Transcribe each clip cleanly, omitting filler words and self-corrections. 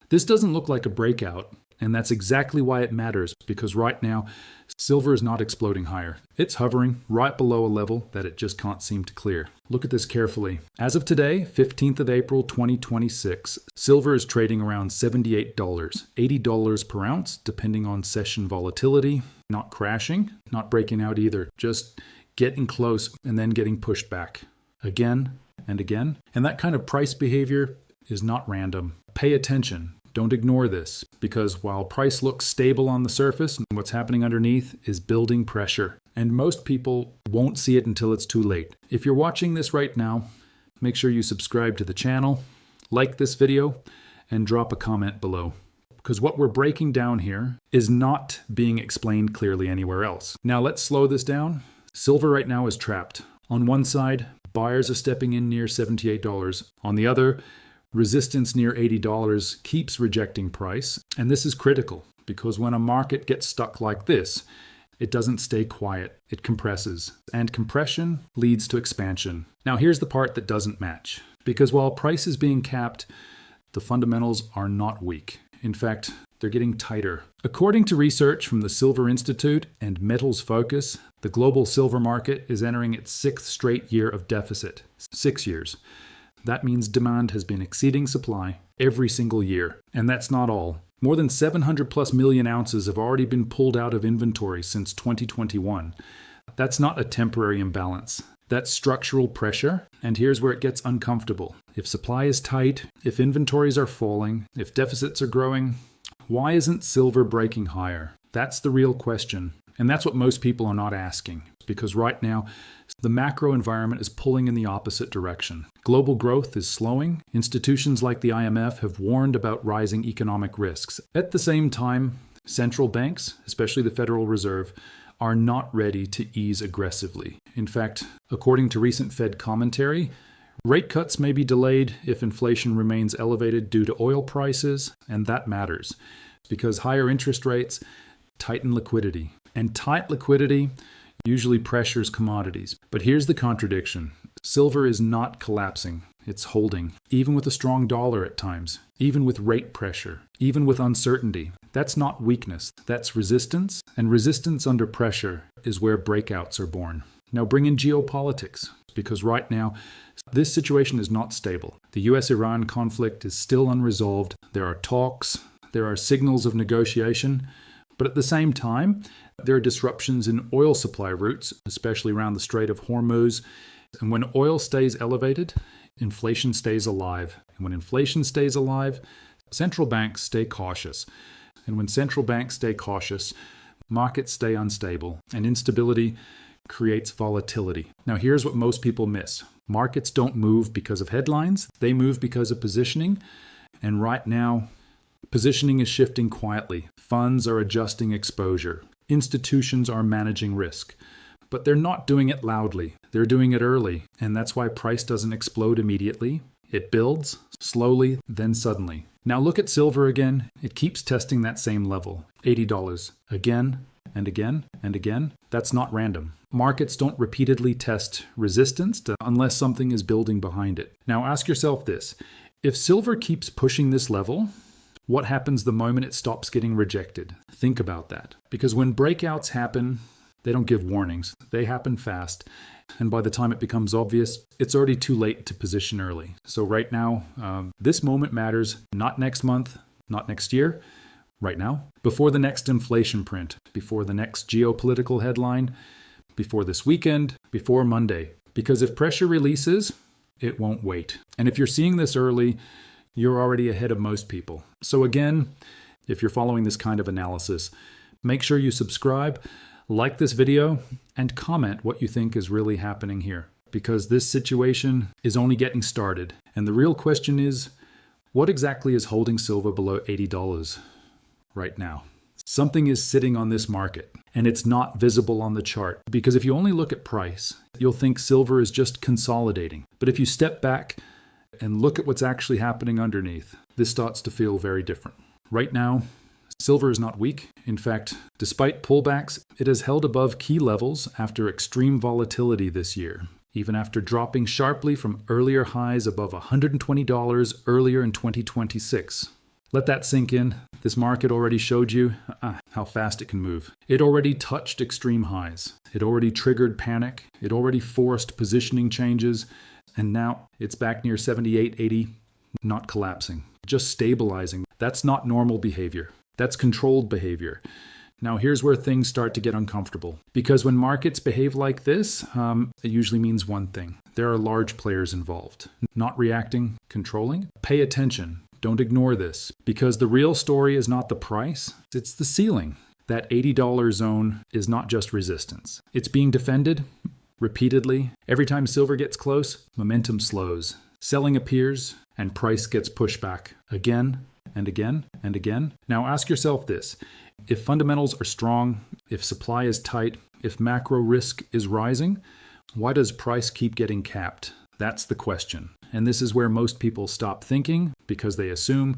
This doesn't look like a breakout, and that's exactly why it matters, because right now, silver is not exploding higher. It's hovering right below a level that it just can't seem to clear. Look at this carefully. As of today, 15th of April, 2026, silver is trading around $78, $80 per ounce, depending on session volatility. Not crashing, not breaking out either, just getting close and then getting pushed back again and again. And that kind of price behavior is not random. Pay attention. Don't ignore this, because while price looks stable on the surface, what's happening underneath is building pressure. And most people won't see it until it's too late. If you're watching this right now, make sure you subscribe to the channel, like this video, and drop a comment below. Because what we're breaking down here is not being explained clearly anywhere else. Now let's slow this down. Silver right now is trapped. On one side, buyers are stepping in near $78. On the other, resistance near $80 keeps rejecting price, and this is critical because when a market gets stuck like this, it doesn't stay quiet, it compresses, and compression leads to expansion. Now here's the part that doesn't match, because while price is being capped, the fundamentals are not weak. In fact, they're getting tighter. According to research from the Silver Institute and Metals Focus, the global silver market is entering its 6th straight year of deficit. 6 years. That means demand has been exceeding supply every single year. And that's not all. More than 700 plus million ounces have already been pulled out of inventory since 2021. That's not a temporary imbalance. That's structural pressure. And here's where it gets uncomfortable. If supply is tight, if inventories are falling, if deficits are growing, why isn't silver breaking higher? That's the real question. And that's what most people are not asking, because right now, the macro environment is pulling in the opposite direction. Global growth is slowing. Institutions like the IMF have warned about rising economic risks. At the same time, central banks, especially the Federal Reserve, are not ready to ease aggressively. In fact, according to recent Fed commentary, rate cuts may be delayed if inflation remains elevated due to oil prices, and that matters, because higher interest rates tighten liquidity. And tight liquidity usually pressures commodities. But here's the contradiction. Silver is not collapsing. It's holding, even with a strong dollar at times, even with rate pressure, even with uncertainty. That's not weakness. That's resistance. And resistance under pressure is where breakouts are born. Now bring in geopolitics, because right now, this situation is not stable. The US-Iran conflict is still unresolved. There are talks. There are signals of negotiation. But at the same time, there are disruptions in oil supply routes, especially around the Strait of Hormuz. And when oil stays elevated, inflation stays alive. And when inflation stays alive, central banks stay cautious. And when central banks stay cautious, markets stay unstable. And instability creates volatility. Now here's what most people miss. Markets don't move because of headlines. They move because of positioning. And right now, positioning is shifting quietly. Funds are adjusting exposure. Institutions are managing risk. But they're not doing it loudly. They're doing it early. And that's why price doesn't explode immediately. It builds slowly, then suddenly. Now look at silver again. It keeps testing that same level, $80, again and again and again. That's not random. Markets don't repeatedly test resistance unless something is building behind it. Now ask yourself this. If silver keeps pushing this level, what happens the moment it stops getting rejected? Think about that. Because when breakouts happen, they don't give warnings. They happen fast. And by the time it becomes obvious, it's already too late to position early. So right now, this moment matters, not next month, not next year, right now. Before the next inflation print, before the next geopolitical headline, before this weekend, before Monday. Because if pressure releases, it won't wait. And if you're seeing this early, you're already ahead of most people. So again, if you're following this kind of analysis, make sure you subscribe, like this video, and comment what you think is really happening here. Because this situation is only getting started. And the real question is, what exactly is holding silver below $80 right now? Something is sitting on this market, and it's not visible on the chart. Because if you only look at price, you'll think silver is just consolidating. But if you step back and look at what's actually happening underneath, this starts to feel very different. Right now, silver is not weak. In fact, despite pullbacks, it has held above key levels after extreme volatility this year, even after dropping sharply from earlier highs above $120 earlier in 2026. Let that sink in. This market already showed you how fast it can move. It already touched extreme highs. It already triggered panic. It already forced positioning changes. And now it's back near 78, 80, not collapsing, just stabilizing. That's not normal behavior. That's controlled behavior. Now here's where things start to get uncomfortable. Because when markets behave like this, it usually means one thing. There are large players involved. Not reacting, controlling. Pay attention. Don't ignore this. Because the real story is not the price, it's the ceiling. That $80 zone is not just resistance. It's being defended repeatedly. Every time silver gets close, momentum slows. Selling appears, and price gets pushed back again and again and again. Now ask yourself this. If fundamentals are strong, if supply is tight, if macro risk is rising, why does price keep getting capped? That's the question. And this is where most people stop thinking because they assume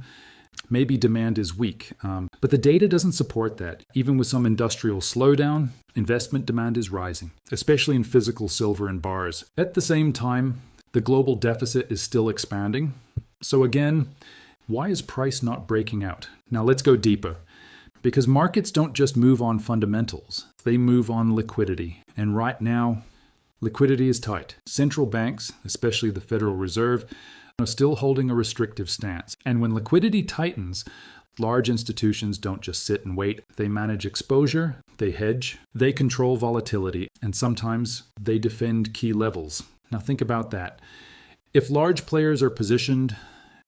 maybe demand is weak. But the data doesn't support that. Even with some industrial slowdown, investment demand is rising, especially in physical silver and bars. At the same time, the global deficit is still expanding. So again, why is price not breaking out? Now let's go deeper. Because markets don't just move on fundamentals, they move on liquidity. And right now, liquidity is tight. Central banks, especially the Federal Reserve, are still holding a restrictive stance. And when liquidity tightens, large institutions don't just sit and wait. They manage exposure, they hedge, they control volatility, and sometimes they defend key levels. Now think about that. If large players are positioned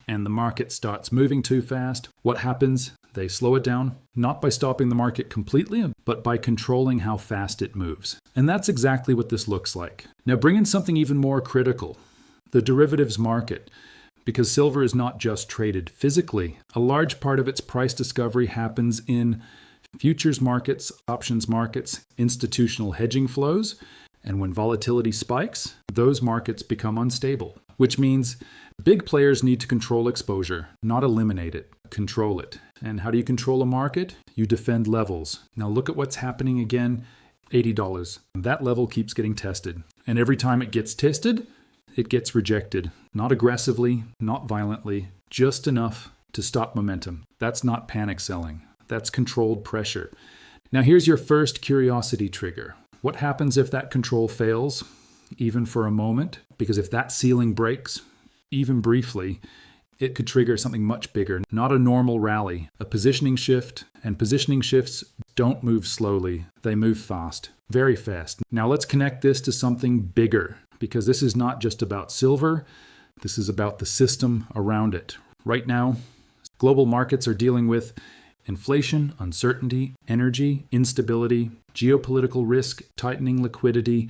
and the market starts moving too fast, what happens? They slow it down, not by stopping the market completely, but by controlling how fast it moves. And that's exactly what this looks like. Now bring in something even more critical, the derivatives market. Because silver is not just traded physically. A large part of its price discovery happens in futures markets, options markets, institutional hedging flows. And when volatility spikes, those markets become unstable, which means big players need to control exposure, not eliminate it, control it. And how do you control a market? You defend levels. Now look at what's happening again, $80. That level keeps getting tested. And every time it gets tested, it gets rejected. Not aggressively, not violently, just enough to stop momentum. That's not panic selling. That's controlled pressure. Now here's your first curiosity trigger. What happens if that control fails, even for a moment? Because if that ceiling breaks, even briefly, it could trigger something much bigger, not a normal rally, a positioning shift, and positioning shifts don't move slowly, they move fast, very fast. Now let's connect this to something bigger, because this is not just about silver, this is about the system around it. Right now, global markets are dealing with inflation, uncertainty, energy, instability, geopolitical risk, tightening liquidity,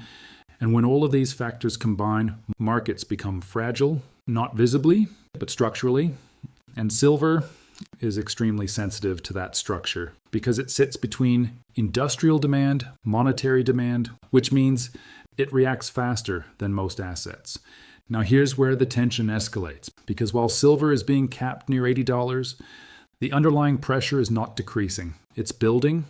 and when all of these factors combine, markets become fragile, not visibly, but structurally. And silver is extremely sensitive to that structure because it sits between industrial demand, monetary demand, which means it reacts faster than most assets. Now here's where the tension escalates, because while silver is being capped near $80, the underlying pressure is not decreasing. It's building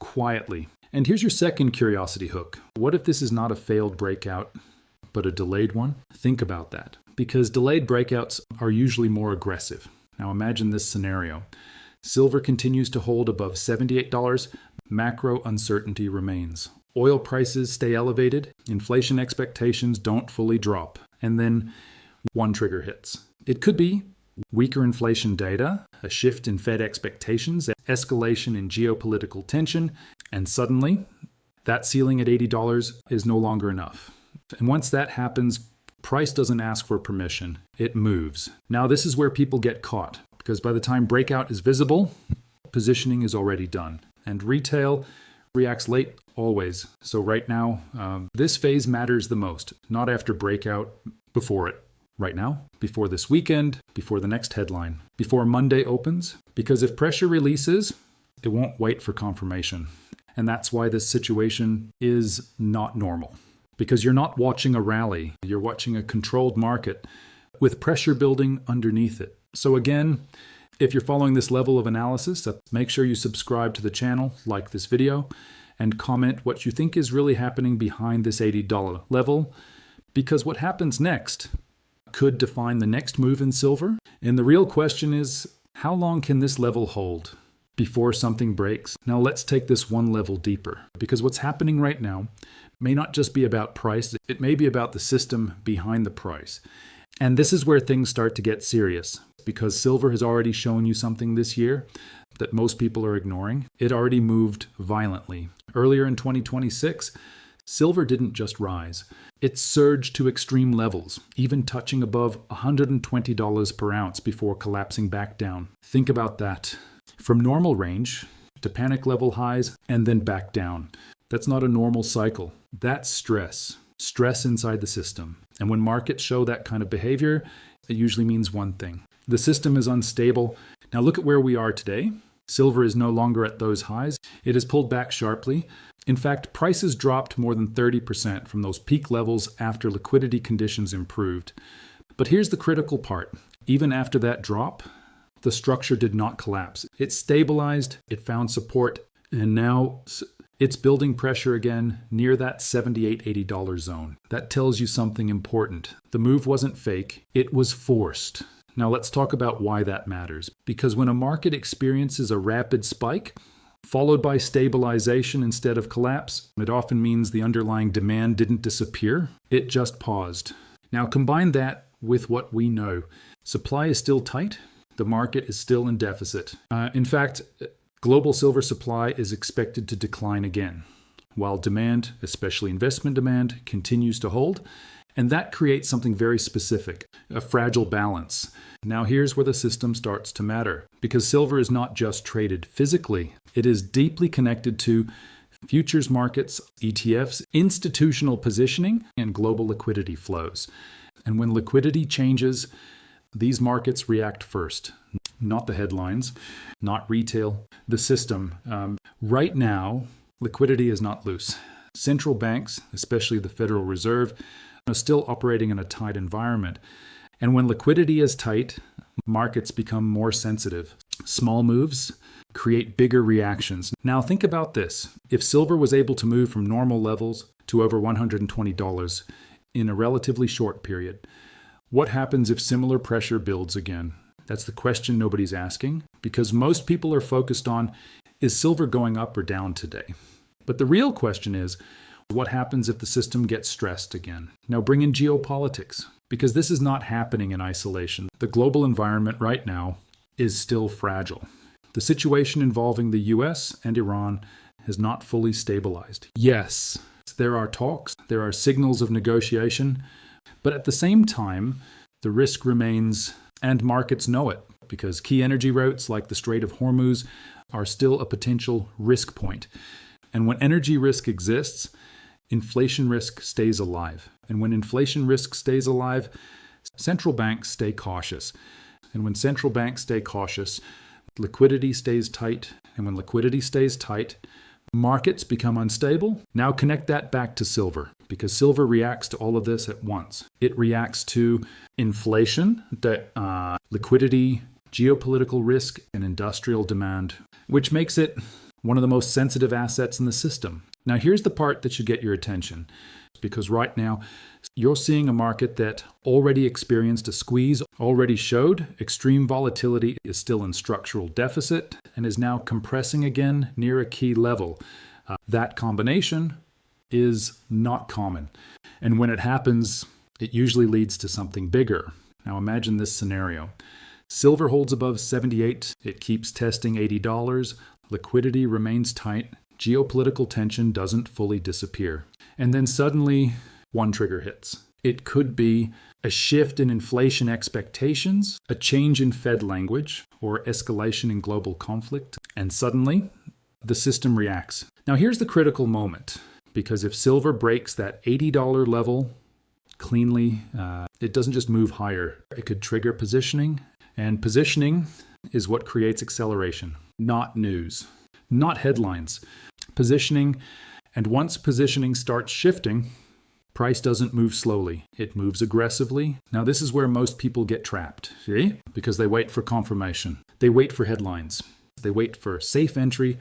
quietly. And here's your second curiosity hook. What if this is not a failed breakout, but a delayed one? Think about that, because delayed breakouts are usually more aggressive. Now imagine this scenario. Silver continues to hold above $78. Macro uncertainty remains. Oil prices stay elevated. Inflation expectations don't fully drop. And then one trigger hits. It could be weaker inflation data, a shift in Fed expectations, escalation in geopolitical tension, and suddenly that ceiling at $80 is no longer enough. And once that happens, price doesn't ask for permission, it moves. Now this is where people get caught, because by the time breakout is visible, positioning is already done. And retail reacts late always. So right now, this phase matters the most, not after breakout, before it. Right now, before this weekend, before the next headline, before Monday opens, because if pressure releases, it won't wait for confirmation. And that's why this situation is not normal. Because you're not watching a rally, you're watching a controlled market with pressure building underneath it. So again, if you're following this level of analysis, make sure you subscribe to the channel, like this video, and comment what you think is really happening behind this $80 level, because what happens next could define the next move in silver. And the real question is, How long can this level hold before something breaks? Now let's take this one level deeper, because what's happening right now may not just be about price, it may be about the system behind the price. And this is where things start to get serious, because silver has already shown you something this year that most people are ignoring. It already moved violently. Earlier in 2026, silver didn't just rise. It surged to extreme levels, even touching above $120 per ounce before collapsing back down. Think about that. From normal range to panic level highs and then back down. That's not a normal cycle. That's stress. Stress inside the system. And when markets show that kind of behavior, it usually means one thing. The system is unstable. Now look at where we are today. Silver is no longer at those highs. It has pulled back sharply. In fact, prices dropped more than 30% from those peak levels after liquidity conditions improved. But here's the critical part. Even after that drop, the structure did not collapse. It stabilized, it found support, and now it's building pressure again near that $78, $80 zone. That tells you something important. The move wasn't fake, it was forced. Now let's talk about why that matters. Because when a market experiences a rapid spike, followed by stabilization instead of collapse, it often means the underlying demand didn't disappear, it just paused. Now combine that with what we know. Supply is still tight, the market is still in deficit. In fact, global silver supply is expected to decline again, while demand, especially investment demand, continues to hold. And that creates something very specific, a fragile balance. Now here's where the system starts to matter, because silver is not just traded physically. It is deeply connected to futures markets, ETFs, institutional positioning, and global liquidity flows. And when liquidity changes, these markets react first, not the headlines, not retail, the system. Right now, liquidity is not loose. Central banks, especially the Federal Reserve, are still operating in a tight environment. And when liquidity is tight, markets become more sensitive. Small moves create bigger reactions. Now think about this. If silver was able to move from normal levels to over $120 in a relatively short period, what happens if similar pressure builds again? That's the question nobody's asking, because most people are focused on, is silver going up or down today? But the real question is, what happens if the system gets stressed again? Now bring in geopolitics, because this is not happening in isolation. The global environment right now is still fragile. The situation involving the US and Iran has not fully stabilized. Yes, there are talks, there are signals of negotiation, but at the same time, the risk remains, and markets know it, because key energy routes like the Strait of Hormuz are still a potential risk point. And when energy risk exists, inflation risk stays alive. And when inflation risk stays alive, central banks stay cautious. And when central banks stay cautious, liquidity stays tight. And when liquidity stays tight, markets become unstable. Now connect that back to silver, because silver reacts to all of this at once. It reacts to inflation, liquidity, geopolitical risk, and industrial demand, which makes it one of the most sensitive assets in the system. Now here's the part that should get your attention, because right now you're seeing a market that already experienced a squeeze, already showed extreme volatility, is still in structural deficit, and is now compressing again near a key level. That combination is not common. And when it happens, it usually leads to something bigger. Now imagine this scenario. Silver holds above 78, it keeps testing $80, liquidity remains tight, geopolitical tension doesn't fully disappear. And then suddenly, one trigger hits. It could be a shift in inflation expectations, a change in Fed language, or escalation in global conflict, and suddenly, the system reacts. Now here's the critical moment, because if silver breaks that $80 level cleanly, it doesn't just move higher. It could trigger positioning, and positioning is what creates acceleration, not news, not headlines. Positioning, and once positioning starts shifting, price doesn't move slowly. It moves aggressively. Now this is where most people get trapped, see? Because they wait for confirmation. They wait for headlines. They wait for safe entry,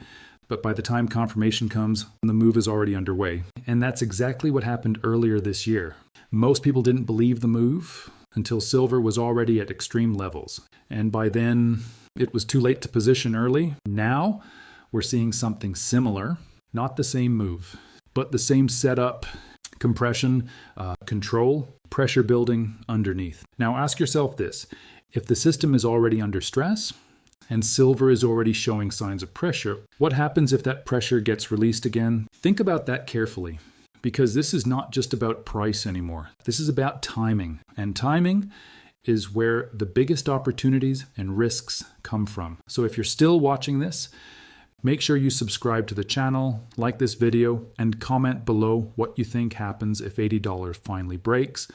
but by the time confirmation comes, the move is already underway. And that's exactly what happened earlier this year. Most people didn't believe the move until silver was already at extreme levels. And by then, It was too late to position early. Now we're seeing something similar, not the same move, but the same setup, compression, control, pressure building underneath. Now ask yourself this: if the system is already under stress and silver is already showing signs of pressure, what happens if that pressure gets released again? Think about that carefully, because this is not just about price anymore. This is about timing, and timing is where the biggest opportunities and risks come from. So if you're still watching this, make sure you subscribe to the channel, like this video, and comment below what you think happens if $80 finally breaks,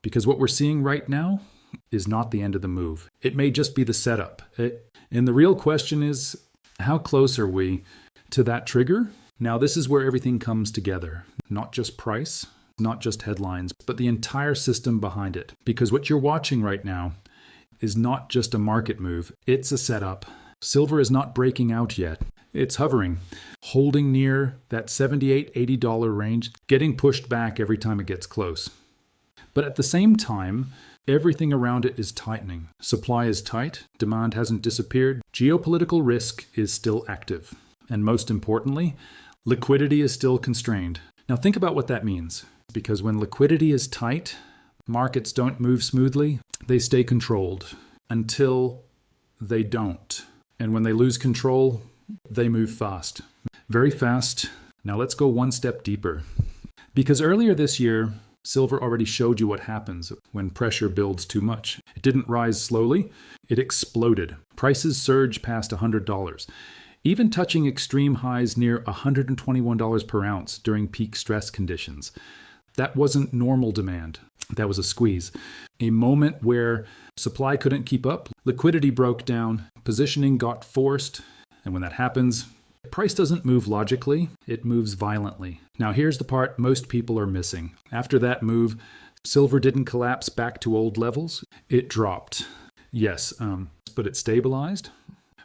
because what we're seeing right now is not the end of the move. It may just be the setup. And the real question is, how close are we to that trigger? Now, this is where everything comes together, not just price, not just headlines, but the entire system behind it. Because what you're watching right now is not just a market move, it's a setup. Silver is not breaking out yet. It's hovering, holding near that $78, $80 range, getting pushed back every time it gets close. But at the same time, everything around it is tightening. Supply is tight, demand hasn't disappeared, geopolitical risk is still active. And most importantly, liquidity is still constrained. Now think about what that means. Because when liquidity is tight, markets don't move smoothly, they stay controlled until they don't. And when they lose control, they move fast. Very fast. Now let's go one step deeper. Because earlier this year, silver already showed you what happens when pressure builds too much. It didn't rise slowly, it exploded. Prices surged past $100, even touching extreme highs near $121 per ounce during peak stress conditions. That wasn't normal demand. That was a squeeze. A moment where supply couldn't keep up, liquidity broke down, positioning got forced, and when that happens, price doesn't move logically, it moves violently. Now here's the part most people are missing. After that move, silver didn't collapse back to old levels, it dropped. Yes, but it stabilized.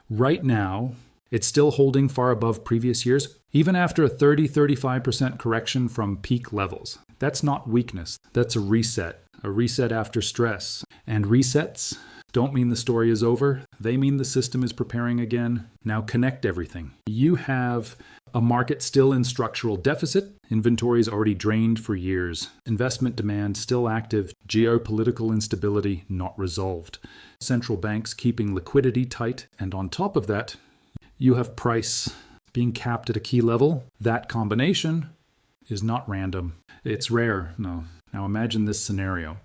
Right now, it's still holding far above previous years, even after a 30-35% correction from peak levels. That's not weakness, that's a reset after stress. And resets don't mean the story is over, they mean the system is preparing again. Now connect everything. You have a market still in structural deficit, inventories already drained for years, investment demand still active, geopolitical instability not resolved, central banks keeping liquidity tight, and on top of that, you have price being capped at a key level. That combination is not random. It's rare. No. Now imagine this scenario.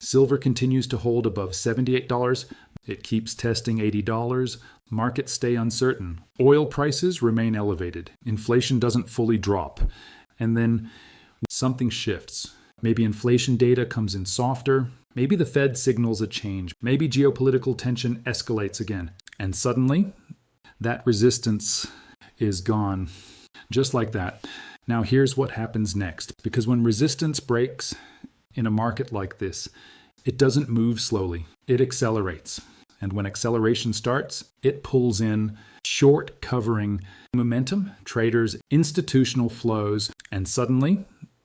Silver continues to hold above $78. It keeps testing $80. Markets stay uncertain. Oil prices remain elevated. Inflation doesn't fully drop. And then something shifts. Maybe inflation data comes in softer. Maybe the Fed signals a change. Maybe geopolitical tension escalates again. And suddenly, that resistance is gone. Just like that. Now here's what happens next. Because when resistance breaks in a market like this, it doesn't move slowly. It accelerates. And when acceleration starts, it pulls in short covering momentum, traders, institutional flows, and suddenly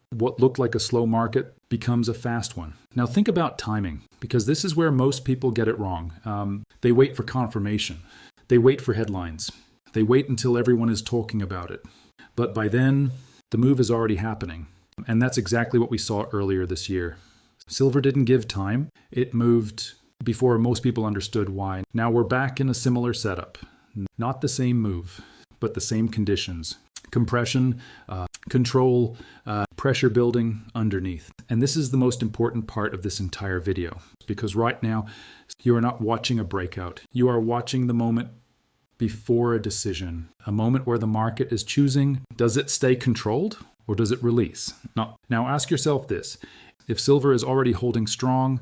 what looked like a slow market becomes a fast one. Now think about timing, because this is where most people get it wrong. They wait for confirmation. They wait for headlines. They wait until everyone is talking about it. But by then, the move is already happening. And that's exactly what we saw earlier this year. Silver didn't give time. It moved before most people understood why. Now we're back in a similar setup. Not the same move, but the same conditions. Compression, control, pressure building underneath. And this is the most important part of this entire video, because right now you are not watching a breakout. You are watching the moment before a decision, a moment where the market is choosing, does it stay controlled or does it release? Now ask yourself this: if silver is already holding strong,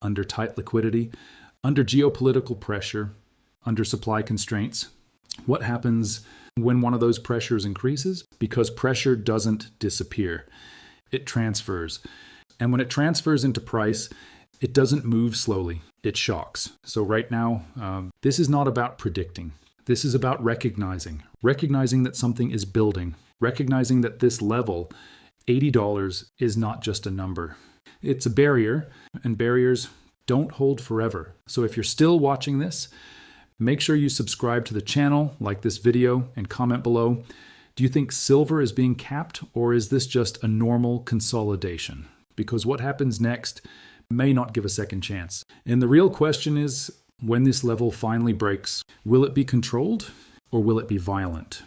under tight liquidity, under geopolitical pressure, under supply constraints, what happens when one of those pressures increases? Because pressure doesn't disappear. It transfers. And when it transfers into price, it doesn't move slowly. It shocks. So right now, this is not about predicting. This is about recognizing that something is building, recognizing that this level, $80, is not just a number. It's a barrier, and barriers don't hold forever. So if you're still watching this, Make sure you subscribe to the channel, like this video, and comment below. Do you think silver is being capped, or is this just a normal consolidation? Because what happens next may not give a second chance. And the real question is, when this level finally breaks, will it be controlled or will it be violent?